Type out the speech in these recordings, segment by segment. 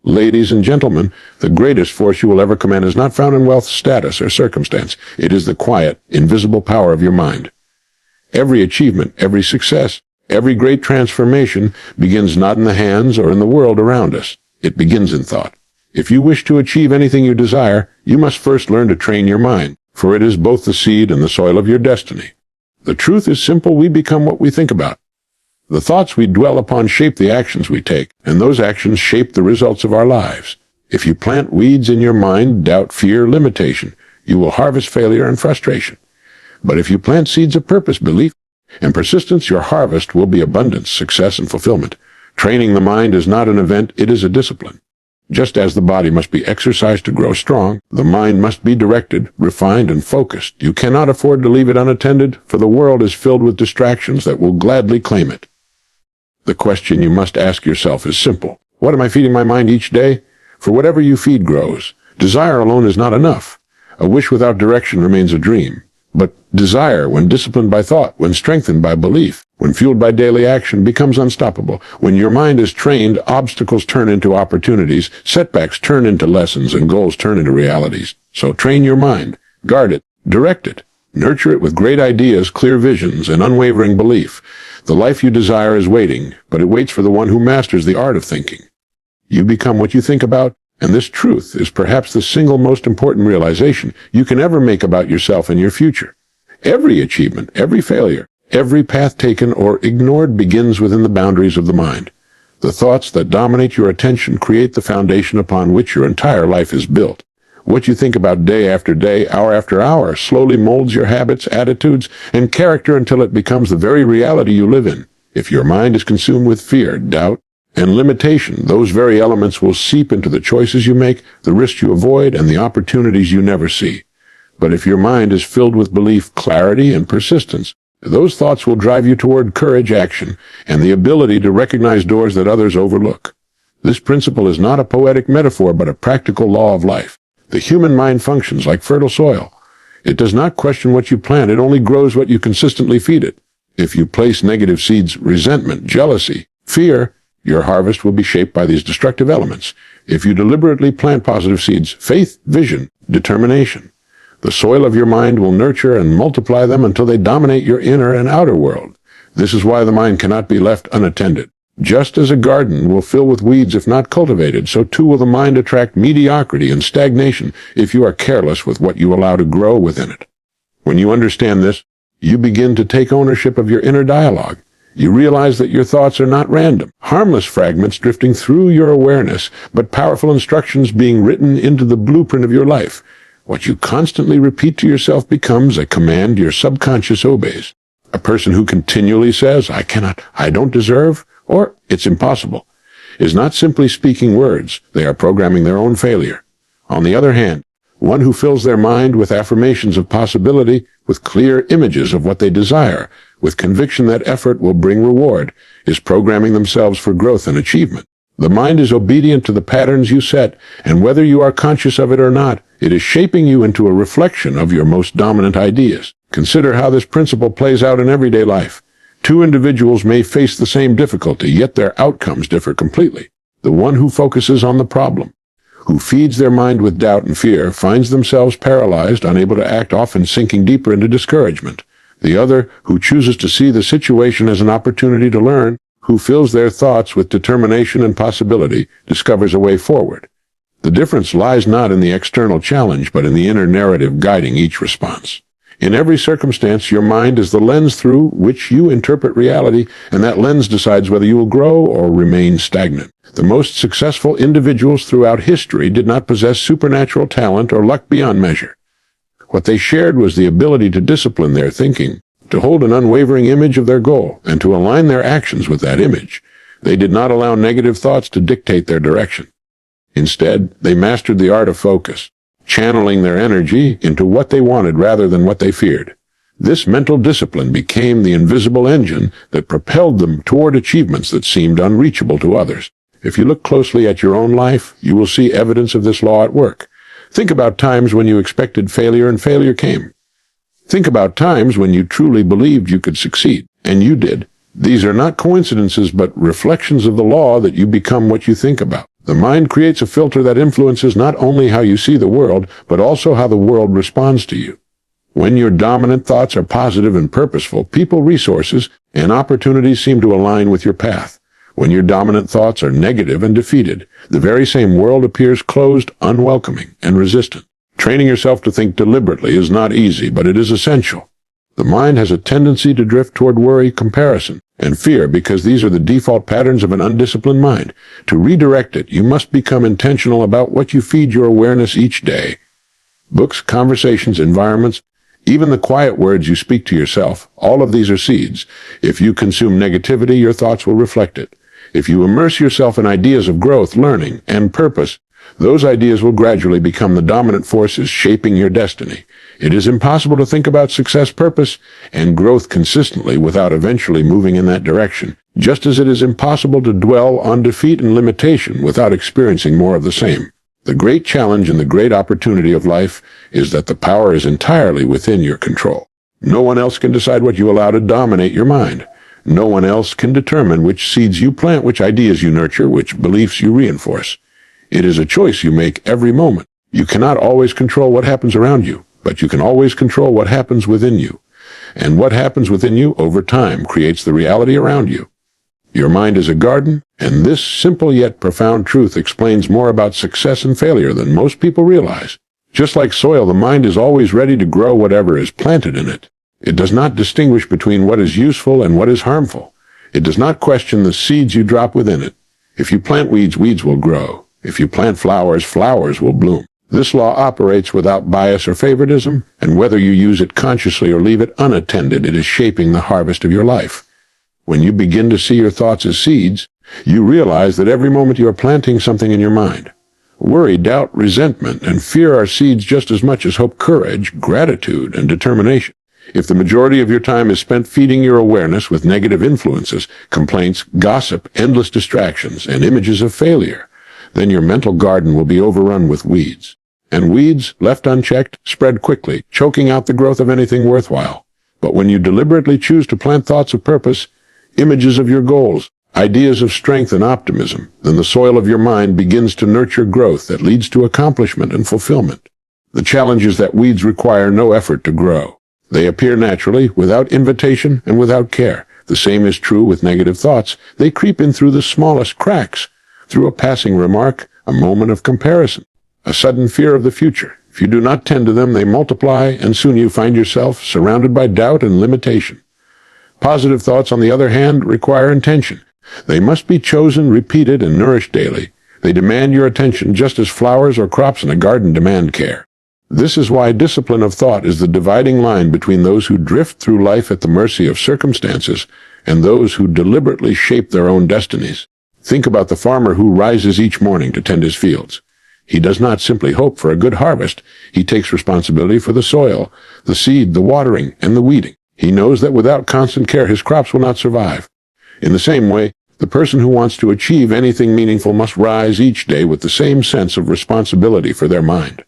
Ladies and gentlemen, the greatest force you will ever command is not found in wealth, status, or circumstance. It is the quiet, invisible power of your mind. Every achievement, every success, every great transformation begins not in the hands or in the world around us. It begins in thought. If you wish to achieve anything you desire, you must first learn to train your mind, for it is both the seed and the soil of your destiny. The truth is simple: we become what we think about. The thoughts we dwell upon shape the actions we take, and those actions shape the results of our lives. If you plant weeds in your mind, doubt, fear, limitation, you will harvest failure and frustration. But if you plant seeds of purpose, belief, and persistence, your harvest will be abundance, success, and fulfillment. Training the mind is not an event, it is a discipline. Just as the body must be exercised to grow strong, the mind must be directed, refined, and focused. You cannot afford to leave it unattended, for the world is filled with distractions that will gladly claim it. The question you must ask yourself is simple. What am I feeding my mind each day? For whatever you feed grows. Desire alone is not enough. A wish without direction remains a dream. But desire, when disciplined by thought, when strengthened by belief, when fueled by daily action, becomes unstoppable. When your mind is trained, obstacles turn into opportunities, setbacks turn into lessons, and goals turn into realities. So train your mind, guard it, direct it, nurture it with great ideas, clear visions, and unwavering belief. The life you desire is waiting, but it waits for the one who masters the art of thinking. You become what you think about, and this truth is perhaps the single most important realization you can ever make about yourself and your future. Every achievement, every failure, every path taken or ignored begins within the boundaries of the mind. The thoughts that dominate your attention create the foundation upon which your entire life is built. What you think about day after day, hour after hour, slowly molds your habits, attitudes, and character until it becomes the very reality you live in. If your mind is consumed with fear, doubt, and limitation, those very elements will seep into the choices you make, the risks you avoid, and the opportunities you never see. But if your mind is filled with belief, clarity, and persistence, those thoughts will drive you toward courage, action, and the ability to recognize doors that others overlook. This principle is not a poetic metaphor, but a practical law of life. The human mind functions like fertile soil. It does not question what you plant, it only grows what you consistently feed it. If you place negative seeds, resentment, jealousy, fear, your harvest will be shaped by these destructive elements. If you deliberately plant positive seeds, faith, vision, determination, the soil of your mind will nurture and multiply them until they dominate your inner and outer world. This is why the mind cannot be left unattended. Just as a garden will fill with weeds if not cultivated, so too will the mind attract mediocrity and stagnation if you are careless with what you allow to grow within it. When you understand this, you begin to take ownership of your inner dialogue. You realize that your thoughts are not random, harmless fragments drifting through your awareness, but powerful instructions being written into the blueprint of your life. What you constantly repeat to yourself becomes a command your subconscious obeys. A person who continually says, "I cannot, I don't deserve," or "it's impossible," is not simply speaking words, they are programming their own failure. On the other hand, one who fills their mind with affirmations of possibility, with clear images of what they desire, with conviction that effort will bring reward, is programming themselves for growth and achievement. The mind is obedient to the patterns you set, and whether you are conscious of it or not, it is shaping you into a reflection of your most dominant ideas. Consider how this principle plays out in everyday life. Two individuals may face the same difficulty, yet their outcomes differ completely. The one who focuses on the problem, who feeds their mind with doubt and fear, finds themselves paralyzed, unable to act, often sinking deeper into discouragement. The other, who chooses to see the situation as an opportunity to learn, who fills their thoughts with determination and possibility, discovers a way forward. The difference lies not in the external challenge, but in the inner narrative guiding each response. In every circumstance, your mind is the lens through which you interpret reality, and that lens decides whether you will grow or remain stagnant. The most successful individuals throughout history did not possess supernatural talent or luck beyond measure. What they shared was the ability to discipline their thinking, to hold an unwavering image of their goal, and to align their actions with that image. They did not allow negative thoughts to dictate their direction. Instead, they mastered the art of focus, channeling their energy into what they wanted rather than what they feared. This mental discipline became the invisible engine that propelled them toward achievements that seemed unreachable to others. If you look closely at your own life, you will see evidence of this law at work. Think about times when you expected failure and failure came. Think about times when you truly believed you could succeed, and you did. These are not coincidences, but reflections of the law that you become what you think about. The mind creates a filter that influences not only how you see the world, but also how the world responds to you. When your dominant thoughts are positive and purposeful, people, resources, and opportunities seem to align with your path. When your dominant thoughts are negative and defeated, the very same world appears closed, unwelcoming, and resistant. Training yourself to think deliberately is not easy, but it is essential. The mind has a tendency to drift toward worry, comparison, and fear because these are the default patterns of an undisciplined mind. To redirect it, you must become intentional about what you feed your awareness each day. Books, conversations, environments, even the quiet words you speak to yourself, all of these are seeds. If you consume negativity, your thoughts will reflect it. If you immerse yourself in ideas of growth, learning, and purpose, those ideas will gradually become the dominant forces shaping your destiny. It is impossible to think about success, purpose, and growth consistently without eventually moving in that direction, just as it is impossible to dwell on defeat and limitation without experiencing more of the same. The great challenge and the great opportunity of life is that the power is entirely within your control. No one else can decide what you allow to dominate your mind. No one else can determine which seeds you plant, which ideas you nurture, which beliefs you reinforce. It is a choice you make every moment. You cannot always control what happens around you, but you can always control what happens within you. And what happens within you over time creates the reality around you. Your mind is a garden, and this simple yet profound truth explains more about success and failure than most people realize. Just like soil, the mind is always ready to grow whatever is planted in it. It does not distinguish between what is useful and what is harmful. It does not question the seeds you drop within it. If you plant weeds, weeds will grow. If you plant flowers, flowers will bloom. This law operates without bias or favoritism, and whether you use it consciously or leave it unattended, it is shaping the harvest of your life. When you begin to see your thoughts as seeds, you realize that every moment you are planting something in your mind. Worry, doubt, resentment, and fear are seeds just as much as hope, courage, gratitude, and determination. If the majority of your time is spent feeding your awareness with negative influences, complaints, gossip, endless distractions, and images of failure, then your mental garden will be overrun with weeds. And weeds, left unchecked, spread quickly, choking out the growth of anything worthwhile. But when you deliberately choose to plant thoughts of purpose, images of your goals, ideas of strength and optimism, then the soil of your mind begins to nurture growth that leads to accomplishment and fulfillment. The challenge is that weeds require no effort to grow. They appear naturally, without invitation and without care. The same is true with negative thoughts. They creep in through the smallest cracks, through a passing remark, a moment of comparison, a sudden fear of the future. If you do not tend to them, they multiply, and soon you find yourself surrounded by doubt and limitation. Positive thoughts, on the other hand, require intention. They must be chosen, repeated, and nourished daily. They demand your attention just as flowers or crops in a garden demand care. This is why discipline of thought is the dividing line between those who drift through life at the mercy of circumstances and those who deliberately shape their own destinies. Think about the farmer who rises each morning to tend his fields. He does not simply hope for a good harvest. He takes responsibility for the soil, the seed, the watering, and the weeding. He knows that without constant care, his crops will not survive. In the same way, the person who wants to achieve anything meaningful must rise each day with the same sense of responsibility for their mind.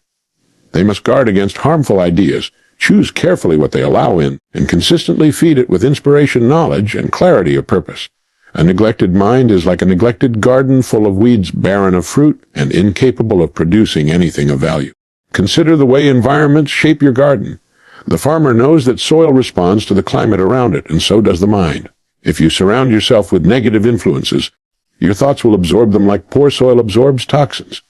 They must guard against harmful ideas, choose carefully what they allow in, and consistently feed it with inspiration, knowledge, and clarity of purpose. A neglected mind is like a neglected garden full of weeds, barren of fruit, and incapable of producing anything of value. Consider the way environments shape your garden. The farmer knows that soil responds to the climate around it, and so does the mind. If you surround yourself with negative influences, your thoughts will absorb them like poor soil absorbs toxins.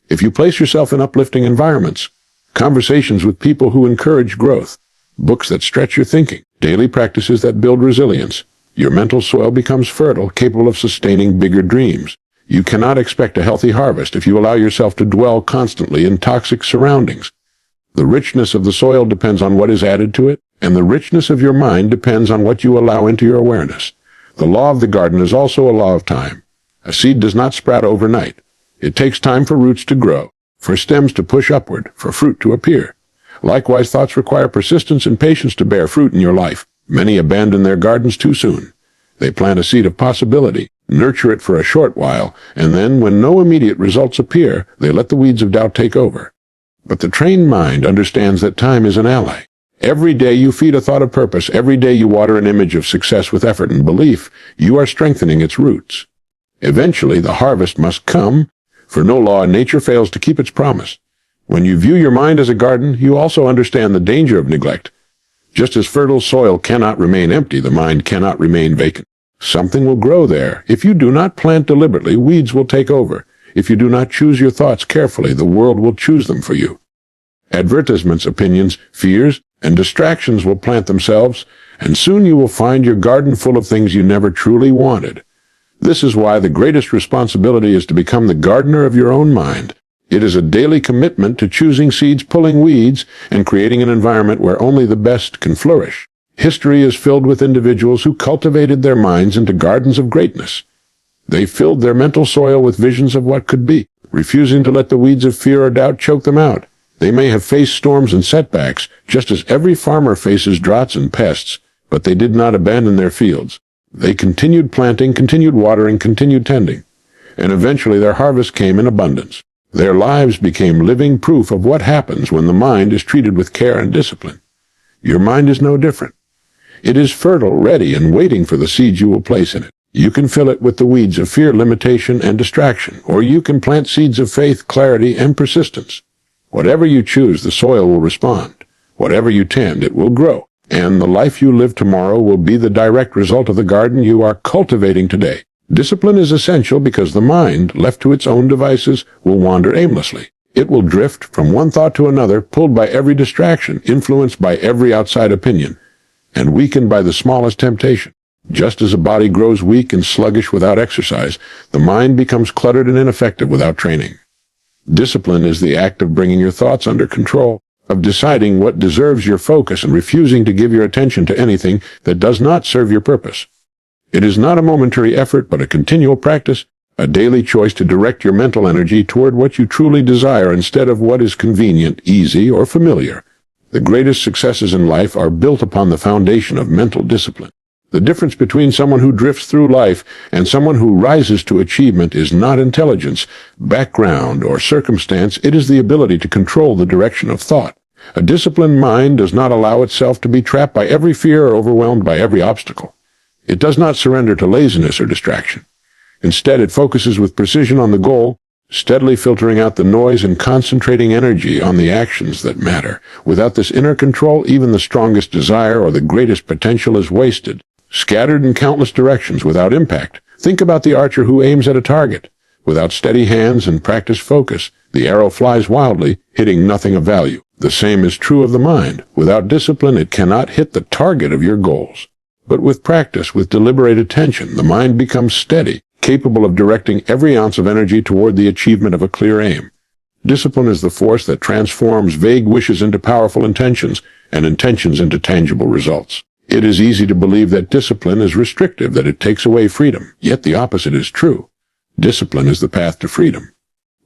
If you place yourself in uplifting environments, conversations with people who encourage growth, books that stretch your thinking, daily practices that build resilience, your mental soil becomes fertile, capable of sustaining bigger dreams. You cannot expect a healthy harvest if you allow yourself to dwell constantly in toxic surroundings. The richness of the soil depends on what is added to it, and the richness of your mind depends on what you allow into your awareness. The law of the garden is also a law of time. A seed does not sprout overnight. It takes time for roots to grow, for stems to push upward, for fruit to appear. Likewise, thoughts require persistence and patience to bear fruit in your life. Many abandon their gardens too soon. They plant a seed of possibility, nurture it for a short while, and then, when no immediate results appear, they let the weeds of doubt take over. But the trained mind understands that time is an ally. Every day you feed a thought of purpose, every day you water an image of success with effort and belief, you are strengthening its roots. Eventually, the harvest must come, for no law in nature fails to keep its promise. When you view your mind as a garden, you also understand the danger of neglect. Just as fertile soil cannot remain empty, the mind cannot remain vacant. Something will grow there. If you do not plant deliberately, weeds will take over. If you do not choose your thoughts carefully, the world will choose them for you. Advertisements, opinions, fears, and distractions will plant themselves, and soon you will find your garden full of things you never truly wanted. This is why the greatest responsibility is to become the gardener of your own mind. It is a daily commitment to choosing seeds, pulling weeds, and creating an environment where only the best can flourish. History is filled with individuals who cultivated their minds into gardens of greatness. They filled their mental soil with visions of what could be, refusing to let the weeds of fear or doubt choke them out. They may have faced storms and setbacks, just as every farmer faces droughts and pests, but they did not abandon their fields. They continued planting, continued watering, continued tending, and eventually their harvest came in abundance. Their lives became living proof of what happens when the mind is treated with care and discipline. Your mind is no different. It is fertile, ready, and waiting for the seeds you will place in it. You can fill it with the weeds of fear, limitation, and distraction, or you can plant seeds of faith, clarity, and persistence. Whatever you choose, the soil will respond. Whatever you tend, it will grow. And the life you live tomorrow will be the direct result of the garden you are cultivating today. Discipline is essential because the mind, left to its own devices, will wander aimlessly. It will drift from one thought to another, pulled by every distraction, influenced by every outside opinion, and weakened by the smallest temptation. Just as a body grows weak and sluggish without exercise, the mind becomes cluttered and ineffective without training. Discipline is the act of bringing your thoughts under control, of deciding what deserves your focus and refusing to give your attention to anything that does not serve your purpose. It is not a momentary effort, but a continual practice, a daily choice to direct your mental energy toward what you truly desire instead of what is convenient, easy, or familiar. The greatest successes in life are built upon the foundation of mental discipline. The difference between someone who drifts through life and someone who rises to achievement is not intelligence, background, or circumstance. It is the ability to control the direction of thought. A disciplined mind does not allow itself to be trapped by every fear or overwhelmed by every obstacle. It does not surrender to laziness or distraction. Instead, it focuses with precision on the goal, steadily filtering out the noise and concentrating energy on the actions that matter. Without this inner control, even the strongest desire or the greatest potential is wasted, scattered in countless directions without impact. Think about the archer who aims at a target. Without steady hands and practiced focus, the arrow flies wildly, hitting nothing of value. The same is true of the mind. Without discipline, it cannot hit the target of your goals. But with practice, with deliberate attention, the mind becomes steady, capable of directing every ounce of energy toward the achievement of a clear aim. Discipline is the force that transforms vague wishes into powerful intentions, and intentions into tangible results. It is easy to believe that discipline is restrictive, that it takes away freedom. Yet the opposite is true. Discipline is the path to freedom.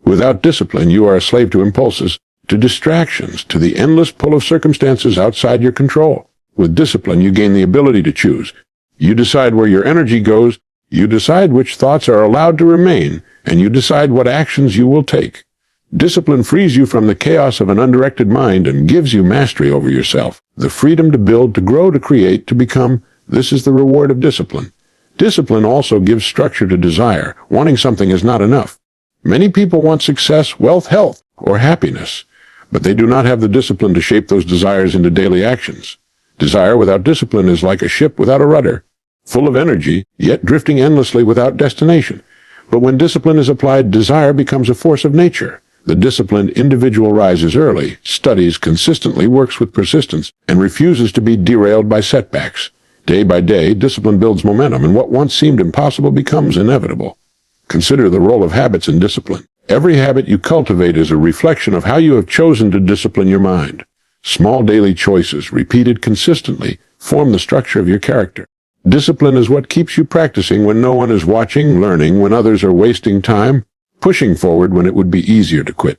Without discipline, you are a slave to impulses, to distractions, to the endless pull of circumstances outside your control. With discipline, you gain the ability to choose. You decide where your energy goes, you decide which thoughts are allowed to remain, and you decide what actions you will take. Discipline frees you from the chaos of an undirected mind and gives you mastery over yourself, the freedom to build, to grow, to create, to become. This is the reward of discipline. Discipline also gives structure to desire. Wanting something is not enough. Many people want success, wealth, health, or happiness, but they do not have the discipline to shape those desires into daily actions. Desire without discipline is like a ship without a rudder, full of energy, yet drifting endlessly without destination. But when discipline is applied, desire becomes a force of nature. The disciplined individual rises early, studies consistently, works with persistence, and refuses to be derailed by setbacks. Day by day, discipline builds momentum, and what once seemed impossible becomes inevitable. Consider the role of habits in discipline. Every habit you cultivate is a reflection of how you have chosen to discipline your mind. Small daily choices, repeated consistently, form the structure of your character. Discipline is what keeps you practicing when no one is watching, learning when others are wasting time, pushing forward when it would be easier to quit.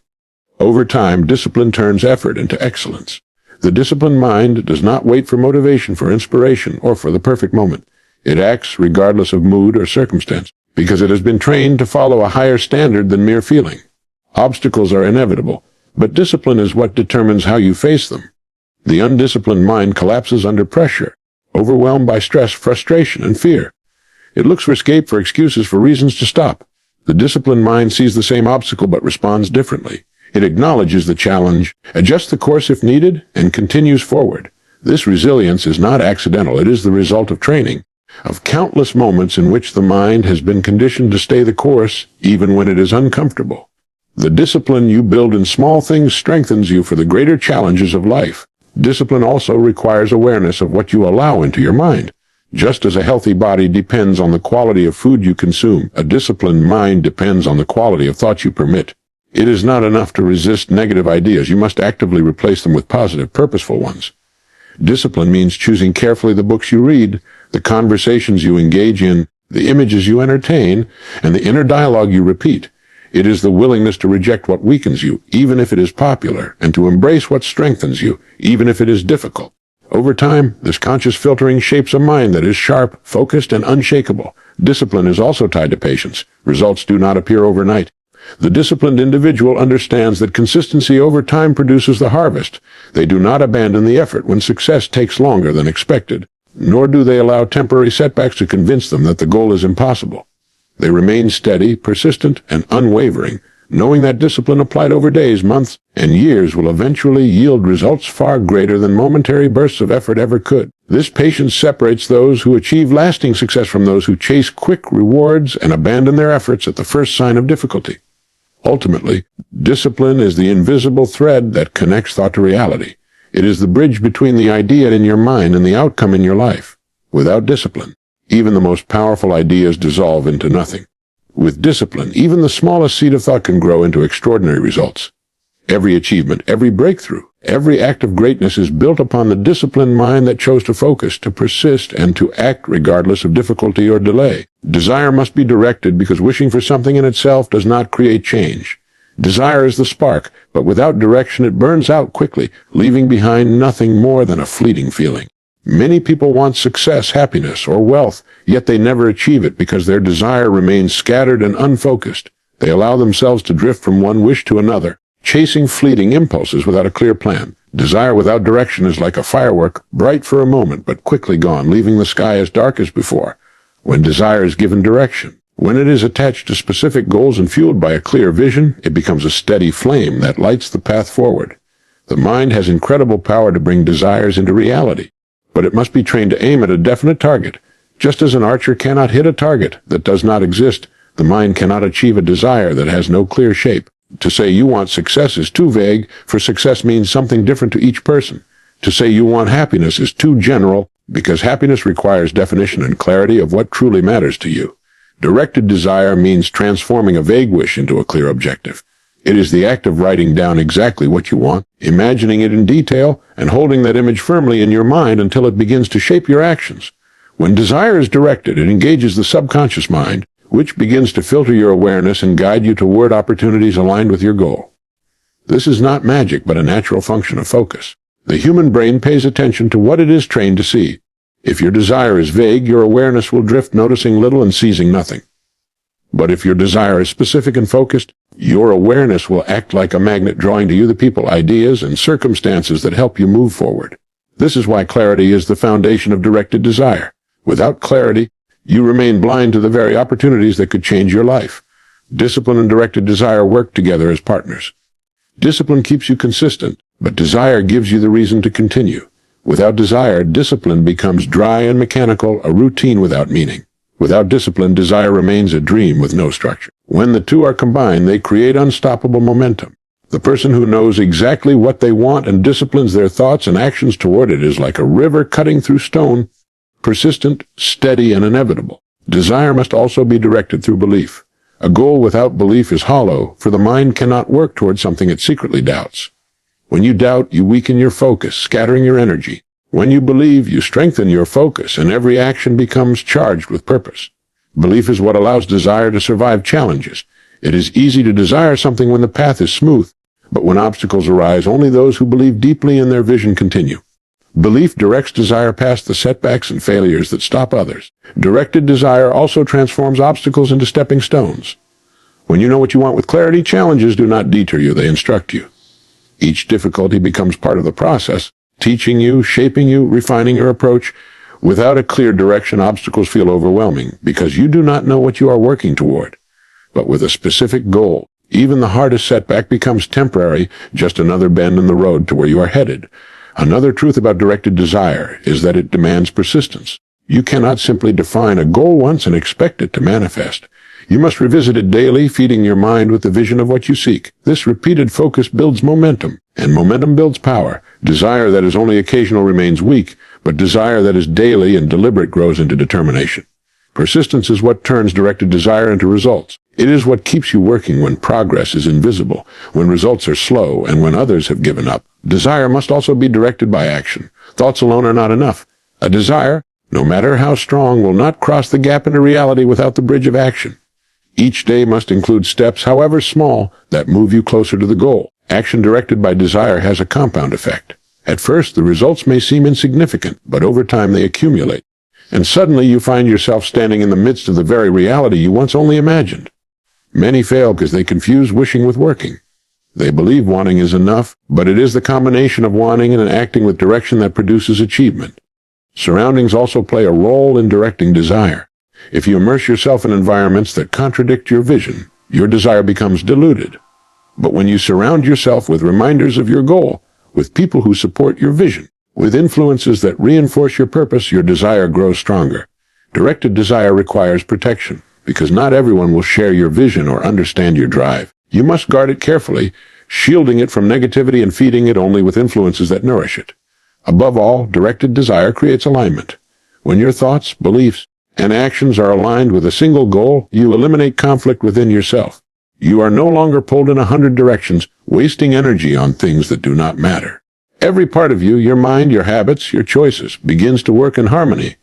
Over time, discipline turns effort into excellence. The disciplined mind does not wait for motivation, for inspiration, or for the perfect moment. It acts regardless of mood or circumstance, because it has been trained to follow a higher standard than mere feeling. Obstacles are inevitable, but discipline is what determines how you face them. The undisciplined mind collapses under pressure, overwhelmed by stress, frustration, and fear. It looks for escape, for excuses, for reasons to stop. The disciplined mind sees the same obstacle but responds differently. It acknowledges the challenge, adjusts the course if needed, and continues forward. This resilience is not accidental. It is the result of training, of countless moments in which the mind has been conditioned to stay the course, even when it is uncomfortable. The discipline you build in small things strengthens you for the greater challenges of life. Discipline also requires awareness of what you allow into your mind. Just as a healthy body depends on the quality of food you consume, a disciplined mind depends on the quality of thoughts you permit. It is not enough to resist negative ideas. You must actively replace them with positive, purposeful ones. Discipline means choosing carefully the books you read, the conversations you engage in, the images you entertain, and the inner dialogue you repeat. It is the willingness to reject what weakens you, even if it is popular, and to embrace what strengthens you, even if it is difficult. Over time, this conscious filtering shapes a mind that is sharp, focused, and unshakable. Discipline is also tied to patience. Results do not appear overnight. The disciplined individual understands that consistency over time produces the harvest. They do not abandon the effort when success takes longer than expected, nor do they allow temporary setbacks to convince them that the goal is impossible. They remain steady, persistent, and unwavering, knowing that discipline applied over days, months, and years will eventually yield results far greater than momentary bursts of effort ever could. This patience separates those who achieve lasting success from those who chase quick rewards and abandon their efforts at the first sign of difficulty. Ultimately, discipline is the invisible thread that connects thought to reality. It is the bridge between the idea in your mind and the outcome in your life. Without discipline, even the most powerful ideas dissolve into nothing. With discipline, even the smallest seed of thought can grow into extraordinary results. Every achievement, every breakthrough, every act of greatness is built upon the disciplined mind that chose to focus, to persist, and to act regardless of difficulty or delay. Desire must be directed because wishing for something in itself does not create change. Desire is the spark, but without direction it burns out quickly, leaving behind nothing more than a fleeting feeling. Many people want success, happiness, or wealth, yet they never achieve it because their desire remains scattered and unfocused. They allow themselves to drift from one wish to another, chasing fleeting impulses without a clear plan. Desire without direction is like a firework, bright for a moment but quickly gone, leaving the sky as dark as before. When desire is given direction, when it is attached to specific goals and fueled by a clear vision, it becomes a steady flame that lights the path forward. The mind has incredible power to bring desires into reality, but it must be trained to aim at a definite target. Just as an archer cannot hit a target that does not exist, the mind cannot achieve a desire that has no clear shape. To say you want success is too vague, for success means something different to each person. To say you want happiness is too general, because happiness requires definition and clarity of what truly matters to you. Directed desire means transforming a vague wish into a clear objective. It is the act of writing down exactly what you want, imagining it in detail, and holding that image firmly in your mind until it begins to shape your actions. When desire is directed, it engages the subconscious mind, which begins to filter your awareness and guide you toward opportunities aligned with your goal. This is not magic, but a natural function of focus. The human brain pays attention to what it is trained to see. If your desire is vague, your awareness will drift, noticing little and seizing nothing. But if your desire is specific and focused, your awareness will act like a magnet, drawing to you the people, ideas, and circumstances that help you move forward. This is why clarity is the foundation of directed desire. Without clarity, you remain blind to the very opportunities that could change your life. Discipline and directed desire work together as partners. Discipline keeps you consistent, but desire gives you the reason to continue. Without desire, discipline becomes dry and mechanical, a routine without meaning. Without discipline, desire remains a dream with no structure. When the two are combined, they create unstoppable momentum. The person who knows exactly what they want and disciplines their thoughts and actions toward it is like a river cutting through stone, persistent, steady, and inevitable. Desire must also be directed through belief. A goal without belief is hollow, for the mind cannot work toward something it secretly doubts. When you doubt, you weaken your focus, scattering your energy. When you believe, you strengthen your focus, and every action becomes charged with purpose. Belief is what allows desire to survive challenges. It is easy to desire something when the path is smooth, but when obstacles arise, only those who believe deeply in their vision continue. Belief directs desire past the setbacks and failures that stop others. Directed desire also transforms obstacles into stepping stones. When you know what you want with clarity, challenges do not deter you, they instruct you. Each difficulty becomes part of the process, teaching you, shaping you, refining your approach. Without a clear direction, obstacles feel overwhelming because you do not know what you are working toward. but with a specific goal. Even the hardest setback becomes temporary, just another bend in the road to where you are headed. Another truth about directed desire is that it demands persistence. You cannot simply define a goal once and expect it to manifest. You must revisit it daily, feeding your mind with the vision of what you seek. This repeated focus builds momentum, and momentum builds power. Desire that is only occasional remains weak, but desire that is daily and deliberate grows into determination. Persistence is what turns directed desire into results. It is what keeps you working when progress is invisible, when results are slow, and when others have given up. Desire must also be directed by action. Thoughts alone are not enough. A desire, no matter how strong, will not cross the gap into reality without the bridge of action. Each day must include steps, however small, that move you closer to the goal. Action directed by desire has a compound effect. At first, the results may seem insignificant, but over time they accumulate. And suddenly you find yourself standing in the midst of the very reality you once only imagined. Many fail because they confuse wishing with working. They believe wanting is enough, but it is the combination of wanting and acting with direction that produces achievement. Surroundings also play a role in directing desire. If you immerse yourself in environments that contradict your vision, your desire becomes diluted. But when you surround yourself with reminders of your goal, with people who support your vision, with influences that reinforce your purpose, your desire grows stronger. Directed desire requires protection, because not everyone will share your vision or understand your drive. You must guard it carefully, shielding it from negativity and feeding it only with influences that nourish it. Above all, directed desire creates alignment. When your thoughts, beliefs, and actions are aligned with a single goal, you eliminate conflict within yourself. You are no longer pulled in 100 directions, wasting energy on things that do not matter. Every part of you, your mind, your habits, your choices, begins to work in harmony.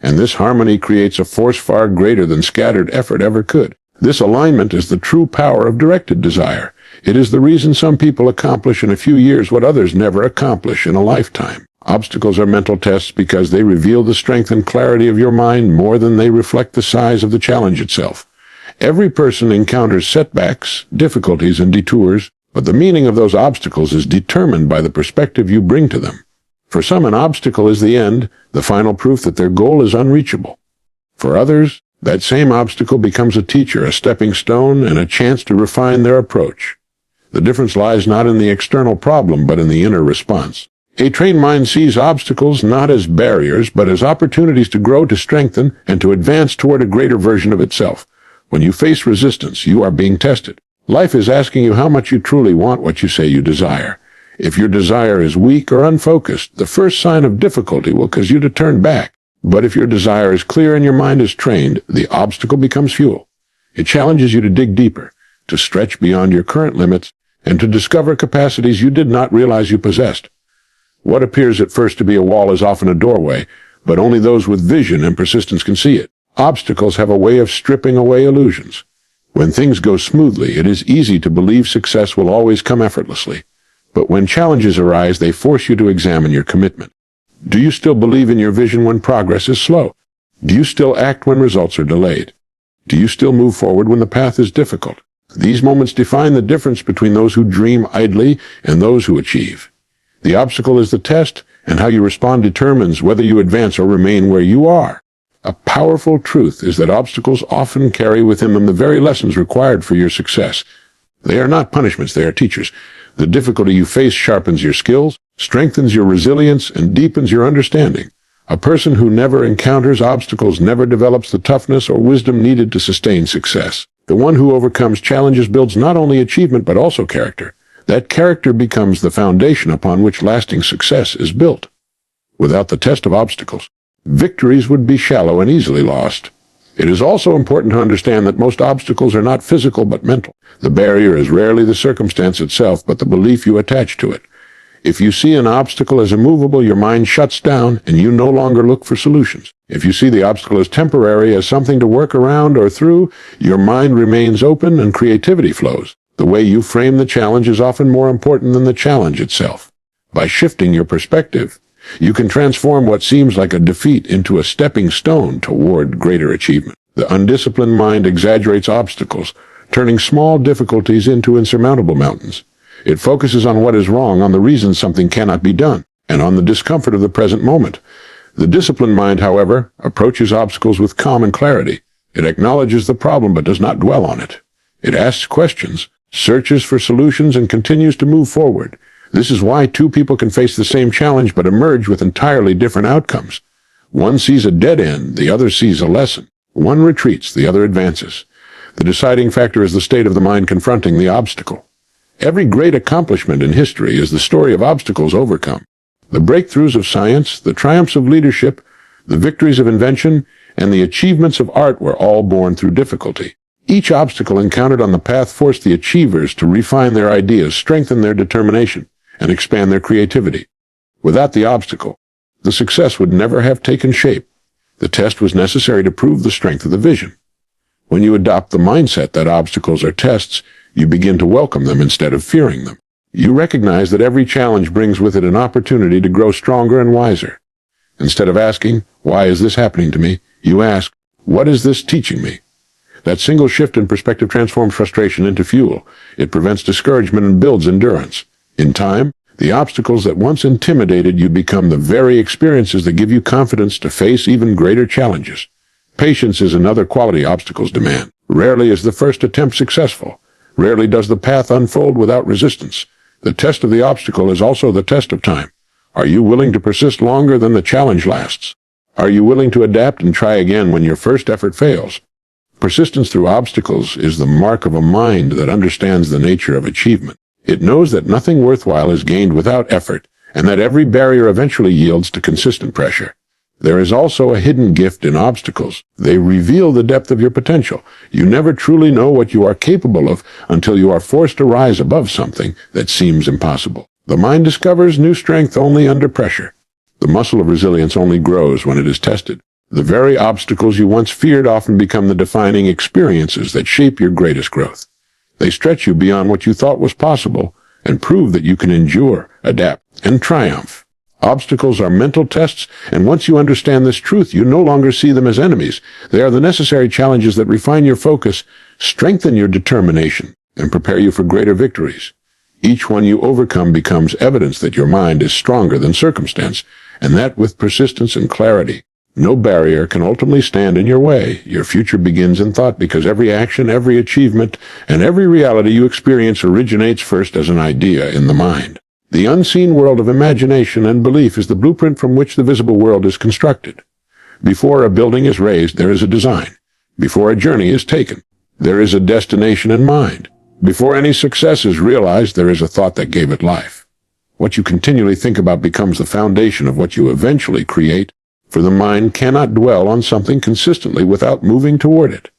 And this harmony creates a force far greater than scattered effort ever could. This alignment is the true power of directed desire. It is the reason some people accomplish in a few years what others never accomplish in a lifetime. Obstacles are mental tests because they reveal the strength and clarity of your mind more than they reflect the size of the challenge itself. Every person encounters setbacks, difficulties, and detours, but the meaning of those obstacles is determined by the perspective you bring to them. For some, an obstacle is the end, the final proof that their goal is unreachable. For others, that same obstacle becomes a teacher, a stepping stone, and a chance to refine their approach. The difference lies not in the external problem, but in the inner response. A trained mind sees obstacles not as barriers, but as opportunities to grow, to strengthen, and to advance toward a greater version of itself. When you face resistance, you are being tested. Life is asking you how much you truly want what you say you desire. If your desire is weak or unfocused, the first sign of difficulty will cause you to turn back. But if your desire is clear and your mind is trained, the obstacle becomes fuel. It challenges you to dig deeper, to stretch beyond your current limits, and to discover capacities you did not realize you possessed. What appears at first to be a wall is often a doorway, but only those with vision and persistence can see it. Obstacles have a way of stripping away illusions. When things go smoothly, it is easy to believe success will always come effortlessly. But when challenges arise, they force you to examine your commitment. Do you still believe in your vision when progress is slow? Do you still act when results are delayed? Do you still move forward when the path is difficult? These moments define the difference between those who dream idly and those who achieve. The obstacle is the test, and how you respond determines whether you advance or remain where you are. A powerful truth is that obstacles often carry within them the very lessons required for your success. They are not punishments, they are teachers. The difficulty you face sharpens your skills, strengthens your resilience, and deepens your understanding. A person who never encounters obstacles never develops the toughness or wisdom needed to sustain success. The one who overcomes challenges builds not only achievement but also character. That character becomes the foundation upon which lasting success is built. Without the test of obstacles, victories would be shallow and easily lost. It is also important to understand that most obstacles are not physical but mental. The barrier is rarely the circumstance itself, but the belief you attach to it. If you see an obstacle as immovable, your mind shuts down and you no longer look for solutions. If you see the obstacle as temporary, as something to work around or through, your mind remains open and creativity flows. The way you frame the challenge is often more important than the challenge itself. By shifting your perspective, you can transform what seems like a defeat into a stepping stone toward greater achievement. The undisciplined mind exaggerates obstacles, turning small difficulties into insurmountable mountains. It focuses on what is wrong, on the reason something cannot be done, and on the discomfort of the present moment. The disciplined mind, however, approaches obstacles with calm and clarity. It acknowledges the problem but does not dwell on it. It asks questions, searches for solutions, and continues to move forward. This is why two people can face the same challenge but emerge with entirely different outcomes. One sees a dead end, the other sees a lesson. One retreats, the other advances. The deciding factor is the state of the mind confronting the obstacle. Every great accomplishment in history is the story of obstacles overcome. The breakthroughs of science, the triumphs of leadership, the victories of invention, and the achievements of art were all born through difficulty. Each obstacle encountered on the path forced the achievers to refine their ideas, strengthen their determination, and expand their creativity. Without the obstacle, the success would never have taken shape. The test was necessary to prove the strength of the vision. When you adopt the mindset that obstacles are tests, you begin to welcome them instead of fearing them. You recognize that every challenge brings with it an opportunity to grow stronger and wiser. Instead of asking, "Why is this happening to me?" you ask, "What is this teaching me?" That single shift in perspective transforms frustration into fuel. It prevents discouragement and builds endurance. In time, the obstacles that once intimidated you become the very experiences that give you confidence to face even greater challenges. Patience is another quality obstacles demand. Rarely is the first attempt successful. Rarely does the path unfold without resistance. The test of the obstacle is also the test of time. Are you willing to persist longer than the challenge lasts? Are you willing to adapt and try again when your first effort fails? Persistence through obstacles is the mark of a mind that understands the nature of achievement. It knows that nothing worthwhile is gained without effort, and that every barrier eventually yields to consistent pressure. There is also a hidden gift in obstacles. They reveal the depth of your potential. You never truly know what you are capable of until you are forced to rise above something that seems impossible. The mind discovers new strength only under pressure. The muscle of resilience only grows when it is tested. The very obstacles you once feared often become the defining experiences that shape your greatest growth. They stretch you beyond what you thought was possible and prove that you can endure, adapt, and triumph. Obstacles are mental tests, and once you understand this truth, you no longer see them as enemies. They are the necessary challenges that refine your focus, strengthen your determination, and prepare you for greater victories. Each one you overcome becomes evidence that your mind is stronger than circumstance, and that with persistence and clarity, no barrier can ultimately stand in your way. Your future begins in thought because every action, every achievement, and every reality you experience originates first as an idea in the mind. The unseen world of imagination and belief is the blueprint from which the visible world is constructed. Before a building is raised, there is a design. Before a journey is taken, there is a destination in mind. Before any success is realized, there is a thought that gave it life. What you continually think about becomes the foundation of what you eventually create, for the mind cannot dwell on something consistently without moving toward it.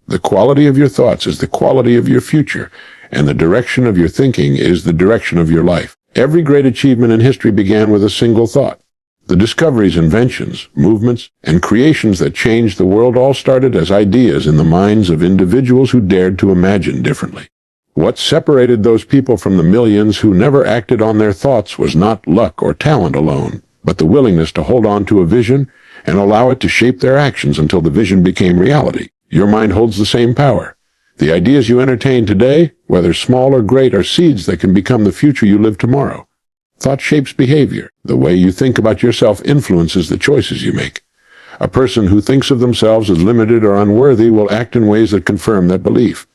The quality of your thoughts is the quality of your future, and the direction of your thinking is the direction of your life. Every great achievement in history began with a single thought. The discoveries, inventions, movements, and creations that changed the world all started as ideas in the minds of individuals who dared to imagine differently. What separated those people from the millions who never acted on their thoughts was not luck or talent alone, but the willingness to hold on to a vision and allow it to shape their actions until the vision became reality. Your mind holds the same power. The ideas you entertain today, whether small or great, are seeds that can become the future you live tomorrow. Thought shapes behavior. The way you think about yourself influences the choices you make. A person who thinks of themselves as limited or unworthy will act in ways that confirm that belief.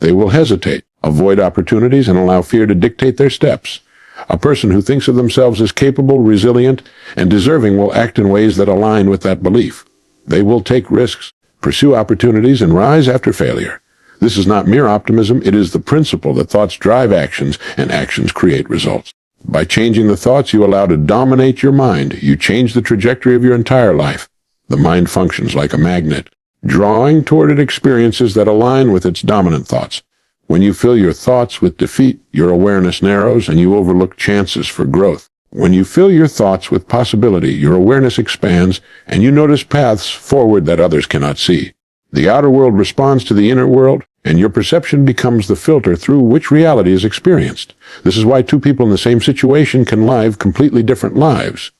They will hesitate, avoid opportunities, and allow fear to dictate their steps. A person who thinks of themselves as capable, resilient, and deserving will act in ways that align with that belief. They will take risks, pursue opportunities, and rise after failure. This is not mere optimism, it is the principle that thoughts drive actions and actions create results. By changing the thoughts you allow to dominate your mind, you change the trajectory of your entire life. The mind functions like a magnet, drawing toward it experiences that align with its dominant thoughts. When you fill your thoughts with defeat, your awareness narrows and you overlook chances for growth. When you fill your thoughts with possibility, your awareness expands and you notice paths forward that others cannot see. The outer world responds to the inner world, and your perception becomes the filter through which reality is experienced. This is why two people in the same situation can live completely different lives.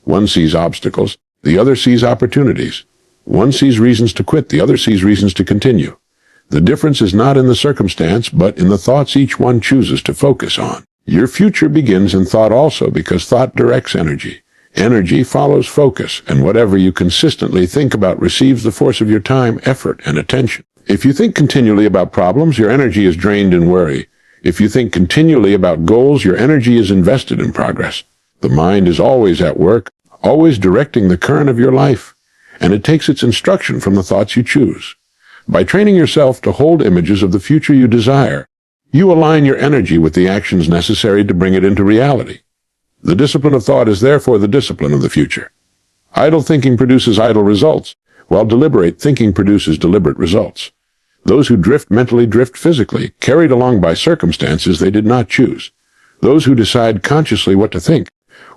One sees obstacles, the other sees opportunities. One sees reasons to quit, the other sees reasons to continue. The difference is not in the circumstance, but in the thoughts each one chooses to focus on. Your future begins in thought also, because thought directs energy. Energy follows focus, and whatever you consistently think about receives the force of your time, effort, and attention. If you think continually about problems, your energy is drained in worry. If you think continually about goals, your energy is invested in progress. The mind is always at work, always directing the current of your life, and it takes its instruction from the thoughts you choose. By training yourself to hold images of the future you desire, you align your energy with the actions necessary to bring it into reality. The discipline of thought is therefore the discipline of the future. Idle thinking produces idle results, while deliberate thinking produces deliberate results. Those who drift mentally drift physically, carried along by circumstances they did not choose. Those who decide consciously what to think,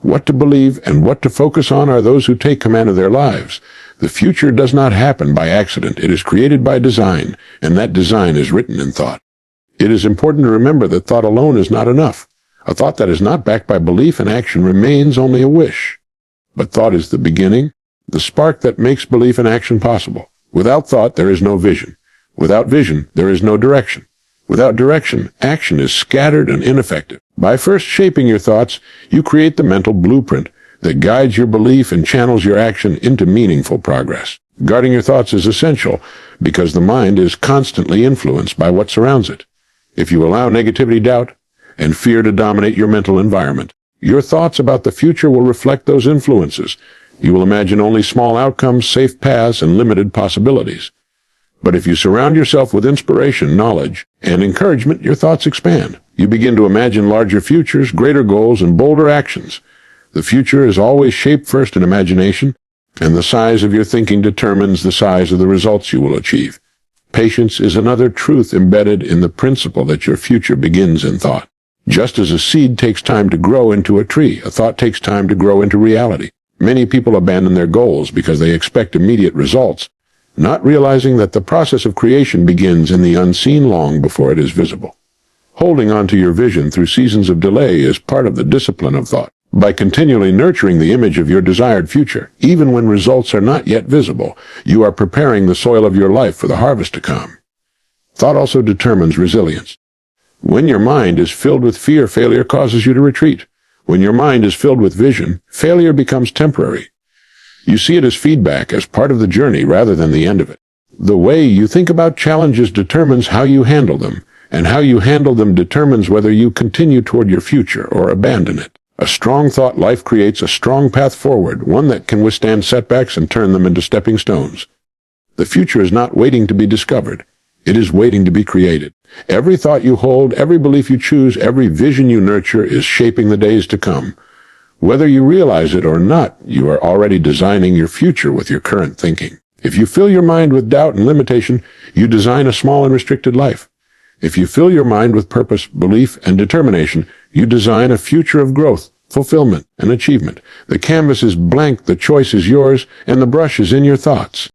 what to believe, and what to focus on are those who take command of their lives. The future does not happen by accident. It is created by design, and that design is written in thought. It is important to remember that thought alone is not enough. A thought that is not backed by belief and action remains only a wish. But thought is the beginning, the spark that makes belief and action possible. Without thought, there is no vision. Without vision, there is no direction. Without direction, action is scattered and ineffective. By first shaping your thoughts, you create the mental blueprint that guides your belief and channels your action into meaningful progress. Guarding your thoughts is essential because the mind is constantly influenced by what surrounds it. If you allow negativity, doubt, and fear to dominate your mental environment, your thoughts about the future will reflect those influences. You will imagine only small outcomes, safe paths, and limited possibilities. But if you surround yourself with inspiration, knowledge, and encouragement, your thoughts expand. You begin to imagine larger futures, greater goals, and bolder actions. The future is always shaped first in imagination, and the size of your thinking determines the size of the results you will achieve. Patience is another truth embedded in the principle that your future begins in thought. Just as a seed takes time to grow into a tree, a thought takes time to grow into reality. Many people abandon their goals because they expect immediate results, not realizing that the process of creation begins in the unseen long before it is visible. Holding on to your vision through seasons of delay is part of the discipline of thought. By continually nurturing the image of your desired future, even when results are not yet visible, you are preparing the soil of your life for the harvest to come. Thought also determines resilience. When your mind is filled with fear, failure causes you to retreat. When your mind is filled with vision, failure becomes temporary. You see it as feedback, as part of the journey rather than the end of it. The way you think about challenges determines how you handle them, and how you handle them determines whether you continue toward your future or abandon it. A strong thought life creates a strong path forward, one that can withstand setbacks and turn them into stepping stones. The future is not waiting to be discovered. It is waiting to be created. Every thought you hold, every belief you choose, every vision you nurture is shaping the days to come. Whether you realize it or not, you are already designing your future with your current thinking. If you fill your mind with doubt and limitation, you design a small and restricted life. If you fill your mind with purpose, belief, and determination, you design a future of growth, fulfillment, and achievement. The canvas is blank, the choice is yours, and the brush is in your thoughts.